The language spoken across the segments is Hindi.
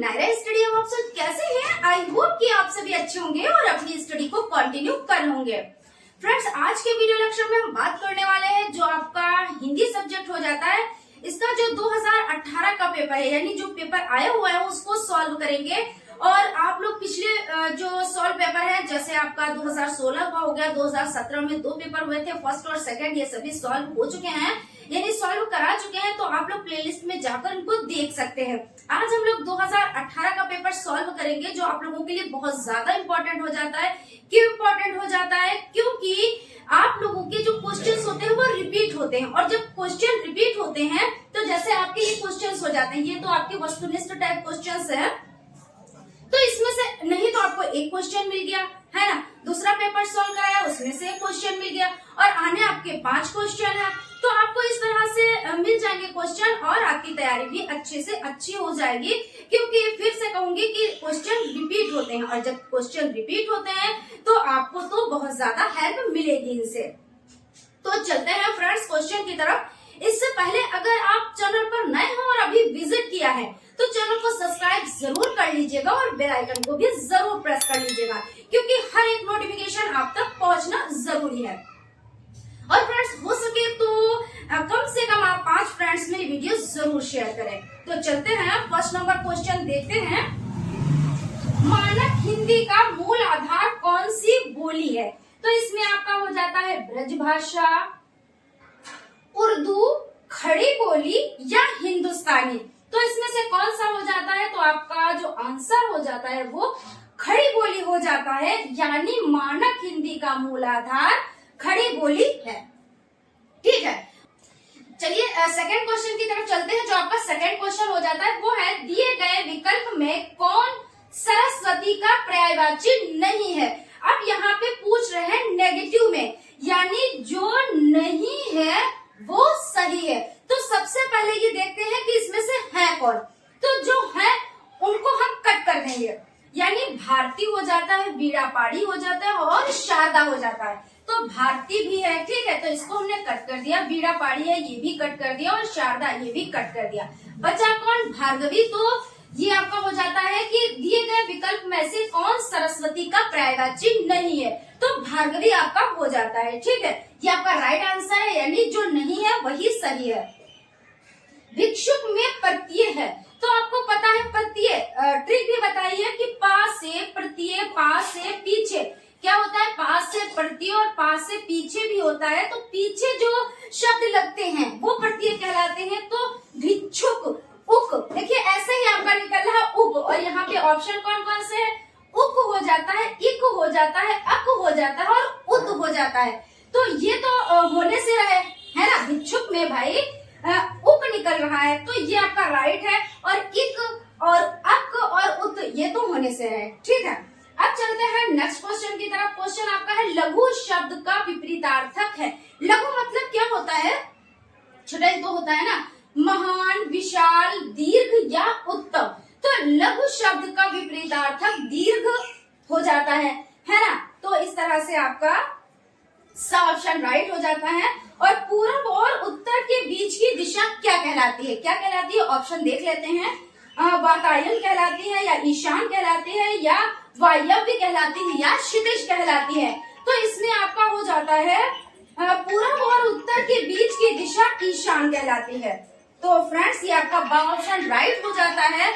नायरा स्टडी अब आप सब कैसे हैं? आई होप कि आप सभी अच्छे होंगे और अपनी स्टडी को कंटिन्यू कर होंगे। फ्रेंड्स, आज के वीडियो लेक्चर में हम बात करने वाले हैं जो आपका हिंदी सब्जेक्ट हो जाता है, इसका जो 2018 का पेपर है, यानी जो पेपर आया हुआ है उसको सॉल्व करेंगे। और आप लोग पिछले जो सॉल्व पेपर है, जैसे आपका 2016 का हो गया, 2017 में 2 पेपर हुए थे, फर्स्ट और सेकंड, ये सभी सॉल्व हो चुके हैं, यानी सॉल्व करा चुके हैं। तो आप लोग प्लेलिस्ट में जाकर इनको देख सकते हैं। आज हम लोग 2018 का पेपर सॉल्व करेंगे, जो आप लोगों के लिए बहुत ज्यादा इम्पोर्टेंट हो जाता है। क्यों इम्पोर्टेंट हो जाता है? क्योंकि आप लोगों के जो क्वेश्चंस होते हैं वो रिपीट होते हैं, और जब क्वेश्चन रिपीट होते हैं तो जैसे आपके ये क्वेश्चंस हो जाते हैं, ये तो आपके वस्तुनिष्ठ टाइप क्वेश्चंस है, तो इसमें से नहीं तो आपको एक क्वेश्चन मिल गया है ना, दूसरा पेपर सॉल्व कराया उसमें से एक क्वेश्चन मिल गया, और आने आपके 5 क्वेश्चन है, तो आपको इस तरह से मिल जाएंगे क्वेश्चन, और आपकी तैयारी भी अच्छे से अच्छी हो जाएगी। क्योंकि फिर से कहूंगी कि क्वेश्चन रिपीट होते हैं, और जब क्वेश्चन रिपीट होते हैं तो आपको तो बहुत ज्यादा हेल्प मिलेगी इनसे। तो चलते हैं फ्रेंड्स क्वेश्चन की तरफ। इससे पहले अगर आप चैनल पर नए हो और अभी विजिट किया है तो चैनल को सब्सक्राइब जरूर कर लीजिएगा और बेल आइकन को भी जरूर प्रेस कर लीजिएगा, क्योंकि हर एक नोटिफिकेशन आप तक पहुंचना जरूरी है। और फ्रेंड्स, हो सके तो कम से कम आप 5 फ्रेंड्स में वीडियो जरूर शेयर करें। तो चलते हैं, फर्स्ट नंबर क्वेश्चन देखते हैं। मानक हिंदी का मूल आधार कौन सी बोली है? तो इसमें आपका हो जाता है ब्रजभाषा, उर्दू, खड़ी बोली या हिंदुस्तानी। तो इसमें से कौन सा हो जाता है? तो आपका जो आंसर हो जाता है वो खड़ी बोली हो जाता है, यानी मानक हिंदी का मूल आधार खड़ी बोली है। ठीक है, चलिए सेकंड क्वेश्चन की तरफ चलते हैं। जो आपका सेकंड क्वेश्चन हो जाता है वो है, दिए गए विकल्प में कौन सरस्वती का पर्यायवाची नहीं है? अब यहाँ पे पूछ रहे हैं नेगेटिव में, यानी जो नहीं है वो सही है। तो सबसे पहले ये देखते हैं कि इसमें से है कौन। तो जो है उनको हम कट कर देंगे, यानी भारती हो जाता है, वीणा पाड़ी हो जाता है और शारदा हो जाता है। तो भारती भी है, ठीक है, तो इसको हमने कट कर दिया। वीणा पाड़ी है, ये भी कट कर दिया, और शारदा ये भी कट कर दिया। बचा कौन? भार्गवी। तो ये आपका हो जाता है कि दिए गए विकल्प में से कौन सरस्वती का पर्यायवाची नहीं है? तो भार्गवी आपका हो जाता है। ठीक है, ये आपका राइट आंसर है, यानी जो नहीं है वही सही है। भिक्षुक में प्रत्यय है, तो आपको पता है प्रत्यय ट्रिक भी बताइए कि पास से प्रत्यय, पास से पीछे क्या होता है? पास से प्रत्यय और पास से पीछे भी होता है। तो पीछे जो शब्द लगते हैं वो प्रत्यय कहलाते हैं। तो भिक्षुक, उक, देखिए ऐसे ही आपका निकल रहा है उक, और यहाँ पे ऑप्शन कौन कौन से है? उक हो जाता है, इक हो जाता है, अक हो जाता है और उत हो जाता है। तो ये तो होने से रहे है ना, भिक्षुक में भाई उक निकल रहा है, तो ये आपका राइट है। और इक और अक और उत ये तो होने से है। ठीक है, अब चलते हैं नेक्स्ट क्वेश्चन की तरफ। क्वेश्चन आपका है, लघु शब्द का विपरीतार्थक है। लघु मतलब क्या होता है? छोटा ही तो होता है ना, महान, विशाल, दीर्घ या उत्तम। तो लघु शब्द का विपरीतार्थक दीर्घ हो जाता है ना। तो इस तरह से आपका सा ऑप्शन राइट हो जाता है। और पूर्व और उत्तर के बीच की दिशा क्या कहलाती है? क्या कहलाती है? ऑप्शन देख लेते हैं। वातायन कहलाती है, या ईशान कहलाती है, या वायव्य कहलाती है, या क्षितिज कहलाती है। तो इसमें आपका हो जाता है पूर्व और उत्तर के बीच की दिशा ईशान कहलाती है। तो फ्रेंड्स, ये आपका ऑप्शन राइट हो जाता है।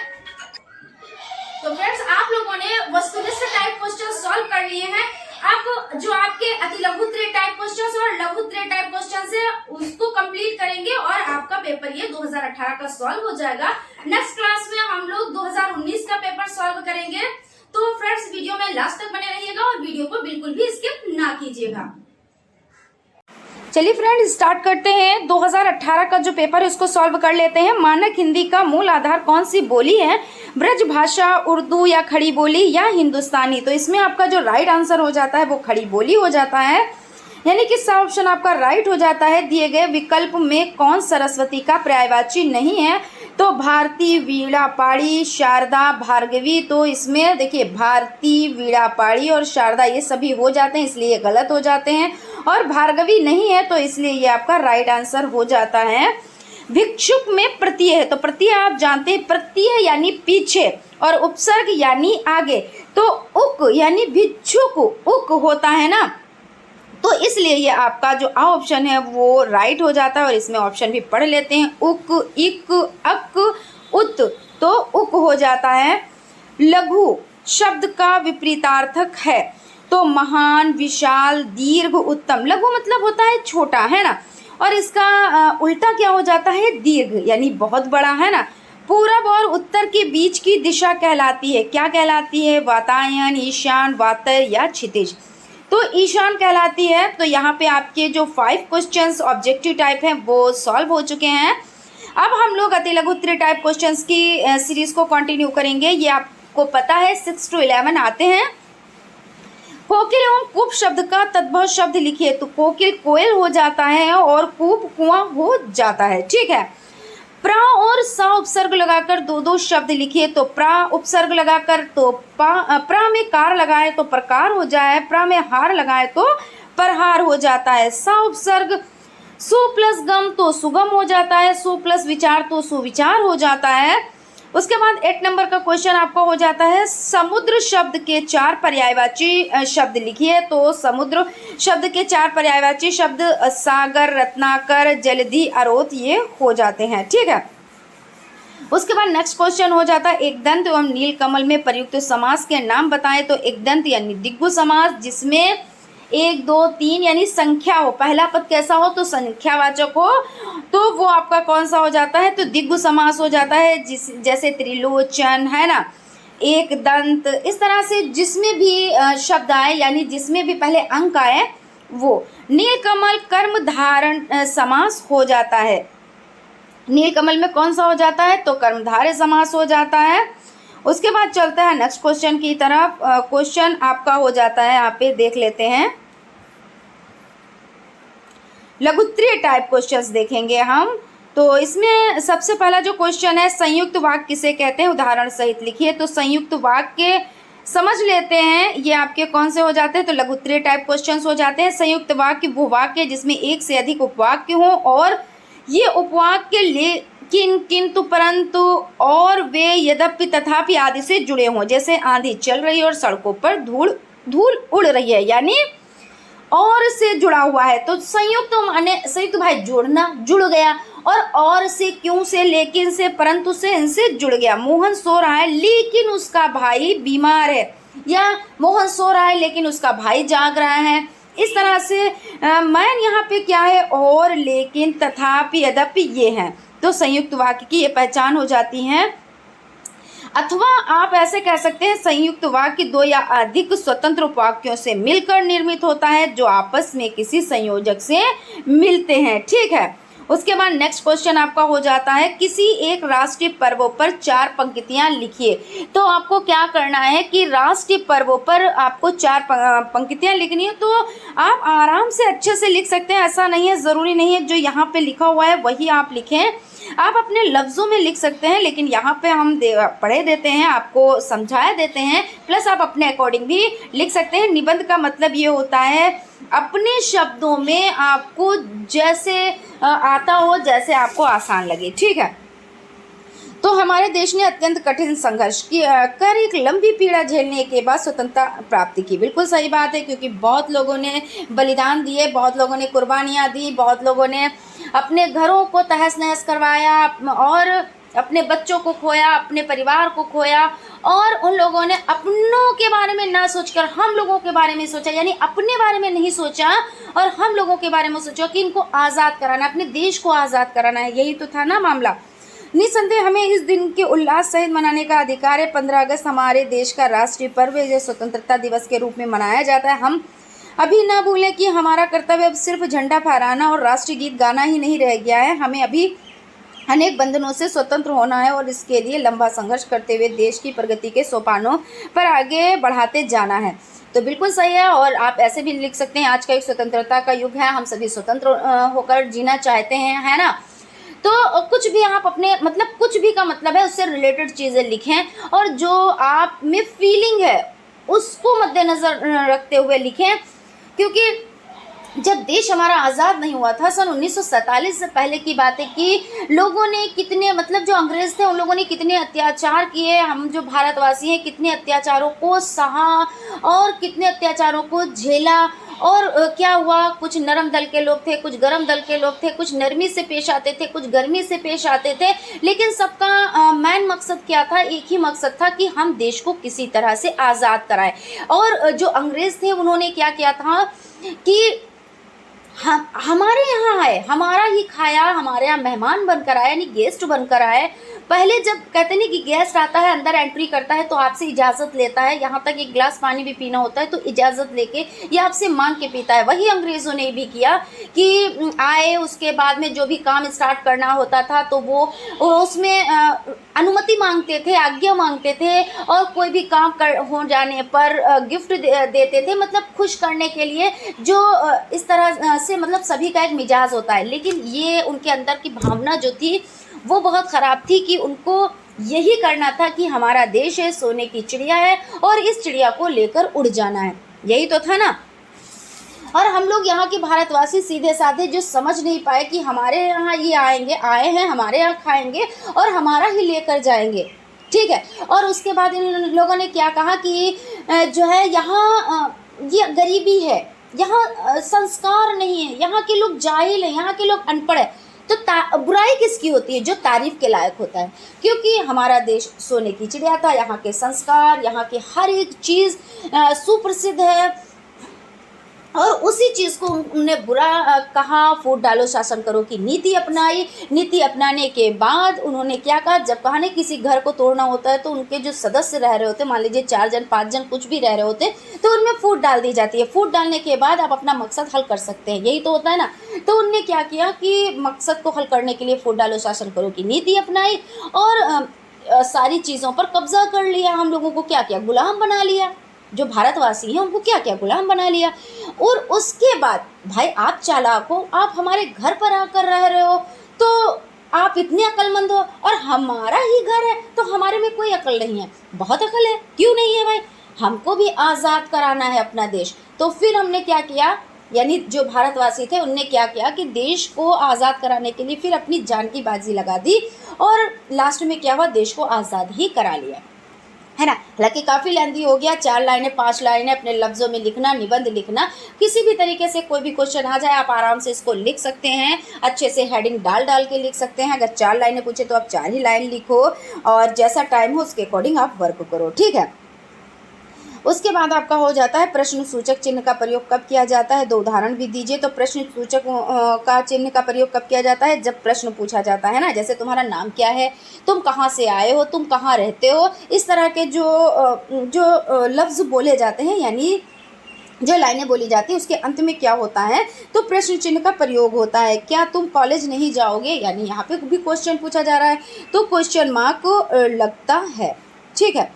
तो फ्रेंड्स, आप लोगों ने वस्तुनिष्ठ टाइप क्वेश्चन सॉल्व कर लिए हैं। आप जो आपके अति लघुत्तरीय टाइप क्वेश्चन और लघुत्तरीय टाइप क्वेश्चन है उसको कंप्लीट करेंगे, और आपका पेपर ये 2018 का सॉल्व हो जाएगा। नेक्स्ट क्लास में हम लोग 2019 का पेपर सॉल्व करेंगे। तो फ्रेंड्स, वीडियो में लास्ट तक बने रहिएगा और वीडियो को बिल्कुल भी स्किप ना कीजिएगा। चलिए फ्रेंड्स, स्टार्ट करते हैं। 2018 का जो पेपर है उसको सॉल्व कर लेते हैं। मानक हिंदी का मूल आधार कौन सी बोली है? ब्रजभाषा, उर्दू या खड़ी बोली या हिंदुस्तानी। तो इसमें आपका जो राइट आंसर हो जाता है वो खड़ी बोली हो जाता है, यानी कि सा ऑप्शन आपका राइट हो जाता है। दिए गए विकल्प में कौन सरस्वती का पर्यायवाची नहीं है? तो भारती, वीणा पाड़ी, शारदा, भार्गवी। तो इसमें देखिए भारती, वीणा पाड़ी और शारदा ये सभी हो जाते हैं, इसलिए ये गलत हो जाते हैं। और भार्गवी नहीं है, तो इसलिए ये आपका राइट आंसर हो जाता है। भिक्षुक में प्रत्यय है, तो प्रत्यय आप जानते हैं, प्रत्यय यानी पीछे, और उपसर्ग यानी आगे, तो उक यानी भिक्षुक उक होता है ना, तो इसलिए ये आपका जो आ ऑप्शन है वो राइट हो जाता है। और इसमें ऑप्शन भी पढ़ लेते हैं, उक, इक, अक, उत, तो उक हो जाता है। लघु शब्द का विपरीतार्थक है, तो महान, विशाल, दीर्घ, उत्तम। लघु मतलब होता है छोटा, है ना, और इसका उल्टा क्या हो जाता है, दीर्घ यानी बहुत बड़ा, है ना। पूरब और उत्तर के बीच की दिशा कहलाती है, क्या कहलाती है, वातायन, ईशान, वातय या क्षितिज, तो ईशान कहलाती है। तो यहाँ पे आपके जो 5 क्वेश्चंस ऑब्जेक्टिव टाइप हैं वो सॉल्व हो चुके हैं। अब हम लोग अति लघु उत्तरीय टाइप क्वेश्चंस की सीरीज को कंटिन्यू करेंगे। ये आपको पता है 6 to 11 आते हैं। कोकिल एवं कूप शब्द का तद्भव शब्द लिखिए, तो कोकिल कोयल हो जाता है और कूप कुआं हो जाता है, ठीक है। प्रा और सा उपसर्ग लगाकर 2 शब्द लिखिए, तो प्रा उपसर्ग लगाकर तो प्रा में कार लगाए तो प्रकार हो जाए, प्रा में हार लगाए तो प्रहार हो जाता है। सा उपसर्ग सु प्लस गम तो सुगम हो जाता है, सु प्लस विचार तो सुविचार हो जाता है। उसके बाद 8 नंबर का क्वेश्चन आपका हो जाता है, समुद्र शब्द के 4 पर्यायवाची शब्द लिखिए, तो समुद्र शब्द के 4 पर्यायवाची शब्द सागर, रत्नाकर, जलधि, अरोत ये हो जाते हैं, ठीक है। उसके बाद नेक्स्ट क्वेश्चन हो जाता है, एक दंत एवं नीलकमल में प्रयुक्त समास के नाम बताएं, तो एक दंत यानी दिग्गु समास, जिसमें 1, 2, 3 यानी संख्या हो, पहला पद कैसा हो तो संख्यावाचक हो, तो वो आपका कौन सा हो जाता है, तो दिग्गु समास हो जाता है। जैसे त्रिलोचन, है ना, एक दंत, इस तरह से जिसमें भी शब्द आए यानी जिसमें भी पहले अंक आए वो। नीलकमल कर्म धारण समास हो जाता है, नीलकमल में कौन सा हो जाता है तो कर्मधारय समास हो जाता है। उसके बाद चलता है नेक्स्ट क्वेश्चन की तरफ। क्वेश्चन आपका हो जाता है, यहाँ पे देख लेते हैं, लघुत्तरीय टाइप क्वेश्चंस देखेंगे हम। तो इसमें सबसे पहला जो क्वेश्चन है, संयुक्त वाक्य किसे कहते हैं, उदाहरण सहित लिखिए, तो संयुक्त वाक्य समझ लेते हैं ये आपके कौन से हो जाते हैं, तो लघुत्तरीय टाइप क्वेश्चंस हो जाते हैं। संयुक्त वाक्य वो वाक्य जिसमें एक से अधिक उपवाक्य हो और ये उपवाक्य लेकिन, किंतु, परंतु, और, वे, यद्यपि, तथापि आदि से जुड़े हों। जैसे आंधी चल रही है और सड़कों पर धूल उड़ रही है, यानी और से जुड़ा हुआ है। तो संयुक्त माने संयुक्त भाई जोड़ना, जुड़ गया, और से, क्यों से, लेकिन से, परंतु से, इनसे जुड़ गया। मोहन सो रहा है लेकिन उसका भाई बीमार है, या मोहन सो रहा है लेकिन उसका भाई जाग रहा है। इस तरह से मैन यहाँ पे क्या है, और, लेकिन, तथापि, यद्यपि ये हैं, तो संयुक्त वाक्य की ये पहचान हो जाती है। अथवा आप ऐसे कह सकते हैं, संयुक्त वाक्य 2 या अधिक स्वतंत्र उपवाक्यों से मिलकर निर्मित होता है जो आपस में किसी संयोजक से मिलते हैं, ठीक है। उसके बाद नेक्स्ट क्वेश्चन आपका हो जाता है, किसी एक राष्ट्रीय पर्वों पर 4 पंक्तियां लिखिए। तो आपको क्या करना है कि राष्ट्रीय पर्वों पर आपको 4 पंक्तियां लिखनी है, तो आप आराम से अच्छे से लिख सकते हैं। ऐसा नहीं है, ज़रूरी नहीं है जो यहाँ पे लिखा हुआ है वही आप लिखें, आप अपने लफ्ज़ों में लिख सकते हैं, लेकिन यहाँ पे हम पढ़े देते हैं, आपको समझाया देते हैं, प्लस आप अपने अकॉर्डिंग भी लिख सकते हैं। निबंध का मतलब ये होता है अपने शब्दों में आपको जैसे आता हो, जैसे आपको आसान लगे, ठीक है। तो हमारे देश ने अत्यंत कठिन संघर्ष कर एक लंबी पीड़ा झेलने के बाद स्वतंत्रता प्राप्ति की। बिल्कुल सही बात है, क्योंकि बहुत लोगों ने बलिदान दिए, बहुत लोगों ने कुर्बानियाँ दी, बहुत लोगों ने अपने घरों को तहस नहस करवाया और अपने बच्चों को खोया, अपने परिवार को खोया, और उन लोगों ने अपनों के बारे में ना सोचकर हम लोगों के बारे में सोचा, यानी अपने बारे में नहीं सोचा और हम लोगों के बारे में सोचा कि इनको आज़ाद कराना, अपने देश को आज़ाद कराना है। यही तो था ना मामला। निसंदेह हमें इस दिन के उल्लास सहित मनाने का अधिकार है। 15 अगस्त हमारे देश का राष्ट्रीय पर्व है, जो स्वतंत्रता दिवस के रूप में मनाया जाता है। हम अभी ना भूलें कि हमारा कर्तव्य अब सिर्फ झंडा फहराना और राष्ट्रीय गीत गाना ही नहीं रह गया है। हमें अभी अनेक बंधनों से स्वतंत्र होना है और इसके लिए लंबा संघर्ष करते हुए देश की प्रगति के सोपानों पर आगे बढ़ाते जाना है। तो बिल्कुल सही है, और आप ऐसे भी लिख सकते हैं, आज का एक स्वतंत्रता का युग है, हम सभी स्वतंत्र होकर जीना चाहते हैं, है ना। तो कुछ भी आप अपने मतलब, कुछ भी का मतलब है उससे रिलेटेड चीज़ें लिखें, और जो आप में फीलिंग है उसको मद्देनज़र रखते हुए लिखें, क्योंकि जब देश हमारा आज़ाद नहीं हुआ था, सन 1947 से पहले की बात है कि लोगों ने कितने, मतलब जो अंग्रेज़ थे उन लोगों ने कितने अत्याचार किए, हम जो भारतवासी हैं कितने अत्याचारों को सहा और कितने अत्याचारों को झेला। और क्या हुआ, कुछ नरम दल के लोग थे, कुछ गरम दल के लोग थे, कुछ नरमी से पेश आते थे, कुछ गर्मी से पेश आते थे, लेकिन सबका मेन मकसद क्या था, एक ही मकसद था कि हम देश को किसी तरह से आज़ाद कराएं। और जो अंग्रेज़ थे उन्होंने क्या किया था कि हमारे यहाँ आए, हमारा ही खाया, हमारे यहाँ मेहमान बनकर आए, यानी गेस्ट बनकर आए। पहले जब कहते नहीं कि गेस्ट आता है, अंदर एंट्री करता है तो आपसे इजाज़त लेता है, यहाँ तक एक गिलास पानी भी पीना होता है तो इजाज़त लेके या आपसे मांग के पीता है। वही अंग्रेज़ों ने भी किया कि आए, उसके बाद में जो भी काम स्टार्ट करना होता था तो वो उसमें अनुमति मांगते थे, आज्ञा मांगते थे, और कोई भी काम हो जाने पर गिफ्ट देते थे, मतलब खुश करने के लिए। जो इस तरह से मतलब सभी का एक मिजाज होता है, लेकिन ये उनके अंदर की भावना जो थी वो बहुत ख़राब थी कि उनको यही करना था कि हमारा देश है, सोने की चिड़िया है और इस चिड़िया को लेकर उड़ जाना है, यही तो था ना। और हम लोग यहाँ के भारतवासी सीधे साधे जो समझ नहीं पाए कि हमारे यहाँ ये आएंगे, आए हैं, हमारे यहाँ खाएंगे और हमारा ही लेकर जाएंगे, ठीक है। और उसके बाद इन लोगों ने क्या कहा कि जो है यहाँ ये गरीबी है, यहाँ संस्कार नहीं है, यहाँ के लोग जाहिल हैं, यहाँ के लोग अनपढ़ हैं। तो बुराई किसकी होती है, जो तारीफ़ के लायक होता है, क्योंकि हमारा देश सोने की चिड़िया था, यहाँ के संस्कार, यहाँ के हर एक चीज़ सुप्रसिद्ध है। और उसी चीज़ को उन्होंने बुरा कहा, फूट डालो शासन करो की नीति अपनाई। नीति अपनाने के बाद उन्होंने क्या कहा, जब कहा नहीं किसी घर को तोड़ना होता है तो उनके जो सदस्य रह रहे होते, मान लीजिए 4 जन 5 जन कुछ भी रह रहे होते, तो उनमें फूट डाल दी जाती है। फूट डालने के बाद आप अपना मकसद हल कर सकते हैं, यही तो होता है ना। तो उनने क्या किया कि मकसद को हल करने के लिए फूट डालो शासन करो की नीति अपनाई और सारी चीज़ों पर कब्जा कर लिया। हम लोगों को क्या किया, गुलाम बना लिया। जो भारतवासी हैं उनको क्या क्या गुलाम बना लिया। और उसके बाद भाई आप चालाक हो, आप हमारे घर पर आकर रह रहे हो, तो आप इतने अक्लमंद हो, और हमारा ही घर है तो हमारे में कोई अकल नहीं है। बहुत अकल है, क्यों नहीं है भाई, हमको भी आज़ाद कराना है अपना देश। तो फिर हमने क्या किया, यानी जो भारतवासी थे उनने क्या किया कि देश को आज़ाद कराने के लिए फिर अपनी जान की बाजी लगा दी, और लास्ट में क्या हुआ, देश को आज़ाद ही करा लिया, है ना। हालांकि काफ़ी लेंदी हो गया, 4 लाइनें 5 लाइनें अपने लफ्ज़ों में लिखना, निबंध लिखना, किसी भी तरीके से कोई भी क्वेश्चन आ जाए आप आराम से इसको लिख सकते हैं, अच्छे से हेडिंग डाल के लिख सकते हैं। अगर 4 लाइनें पूछे तो आप 4 ही लाइन लिखो, और जैसा टाइम हो उसके अकॉर्डिंग आप वर्क करो, ठीक है। उसके बाद आपका हो जाता है प्रश्न सूचक चिन्ह का प्रयोग कब किया जाता है, 2 उदाहरण भी दीजिए। तो प्रश्न सूचक का चिन्ह का प्रयोग कब किया जाता है, जब प्रश्न पूछा जाता है ना, जैसे तुम्हारा नाम क्या है, तुम कहाँ से आए हो, तुम कहाँ रहते हो, इस तरह के जो लफ्ज़ बोले जाते हैं, यानी जो लाइनें बोली जाती हैं, उसके अंत में क्या होता है, तो प्रश्न चिन्ह का प्रयोग होता है। क्या तुम कॉलेज नहीं जाओगे, यानी यहाँ पे भी क्वेश्चन पूछा जा रहा है तो क्वेश्चन मार्क लगता है, ठीक है।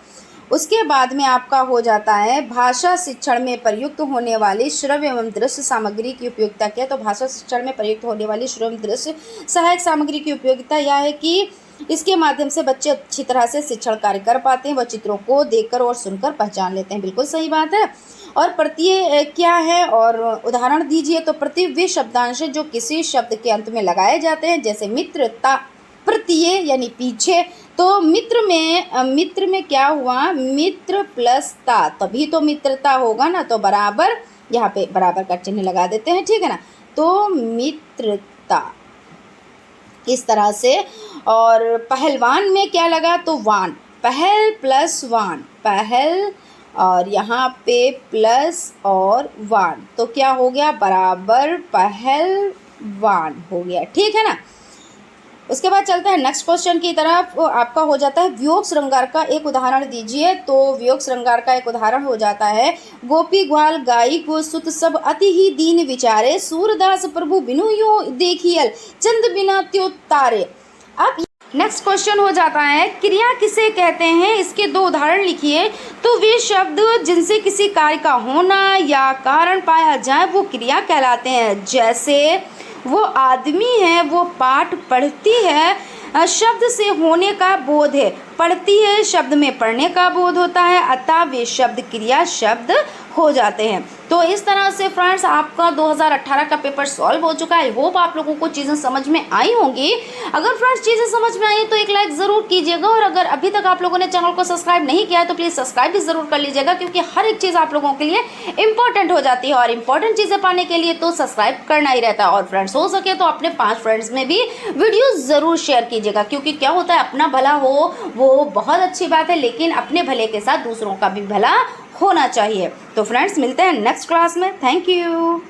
उसके बाद में आपका हो जाता है भाषा शिक्षण में प्रयुक्त होने वाली श्रव्य एवं दृश्य सामग्री की उपयोगिता क्या। तो भाषा शिक्षण में प्रयुक्त होने वाली श्रव्य एवं दृश्य सहायक सामग्री की उपयोगिता यह है कि इसके माध्यम से बच्चे अच्छी तरह से शिक्षण कार्य कर पाते हैं, वह चित्रों को देखकर और सुनकर पहचान लेते हैं। बिल्कुल सही बात है। और प्रत्यय क्या है, और उदाहरण दीजिए। तो प्रत्यय वे शब्दांश जो किसी शब्द के अंत में लगाए जाते हैं, जैसे मित्रता, प्रत्यय यानी पीछे। तो मित्र में क्या हुआ, मित्र प्लस ता, तभी तो मित्रता होगा ना, तो बराबर, यहाँ पे बराबर का चिन्ह लगा देते हैं, ठीक है ना। तो मित्रता इस तरह से। और पहलवान में क्या लगा, तो वान, पहल प्लस वान, पहल, और यहाँ पे प्लस और वान, तो क्या हो गया, बराबर पहलवान हो गया, ठीक है ना। उसके बाद चलता है नेक्स्ट क्वेश्चन की तरफ। आपका हो जाता है वियोग श्रृंगार का एक उदाहरण दीजिए। तो वियोग श्रृंगार का एक उदाहरण हो जाता है गोपी ग्वाल गाई को सुत सब अति ही दीन विचारे, सूरदास प्रभु बिनु यो देखियल चंद बिना त्यो तारे। अब नेक्स्ट क्वेश्चन हो जाता है क्रिया किसे कहते हैं, इसके 2 उदाहरण लिखिए। तो वे शब्द जिनसे किसी कार्य का होना या कारण पाया जाए वो क्रिया कहलाते हैं। जैसे वो आदमी है, वो पाठ पढ़ती है, शब्द से होने का बोध है, पढ़ती है, शब्द में पढ़ने का बोध होता है, अतः वे शब्द क्रिया शब्द हो जाते हैं। तो इस तरह से फ्रेंड्स आपका 2018 का पेपर सॉल्व हो चुका है। आई होप आप लोगों को चीज़ें समझ में आई होंगी। अगर फ्रेंड्स चीज़ें समझ में आई तो एक लाइक ज़रूर कीजिएगा, और अगर अभी तक आप लोगों ने चैनल को सब्सक्राइब नहीं किया है तो प्लीज़ सब्सक्राइब भी ज़रूर कर लीजिएगा, क्योंकि हर एक चीज़ आप लोगों के लिए इंपॉर्टेंट हो जाती है, और इंपॉर्टेंट चीज़ें पाने के लिए तो सब्सक्राइब करना ही रहता है। और फ्रेंड्स हो सके तो अपने 5 फ्रेंड्स में भी वीडियो ज़रूर शेयर कीजिएगा, क्योंकि क्या होता है, अपना भला हो वो बहुत अच्छी बात है, लेकिन अपने भले के साथ दूसरों का भी भला होना चाहिए। तो फ्रेंड्स मिलते हैं नेक्स्ट क्लास में। Thank you.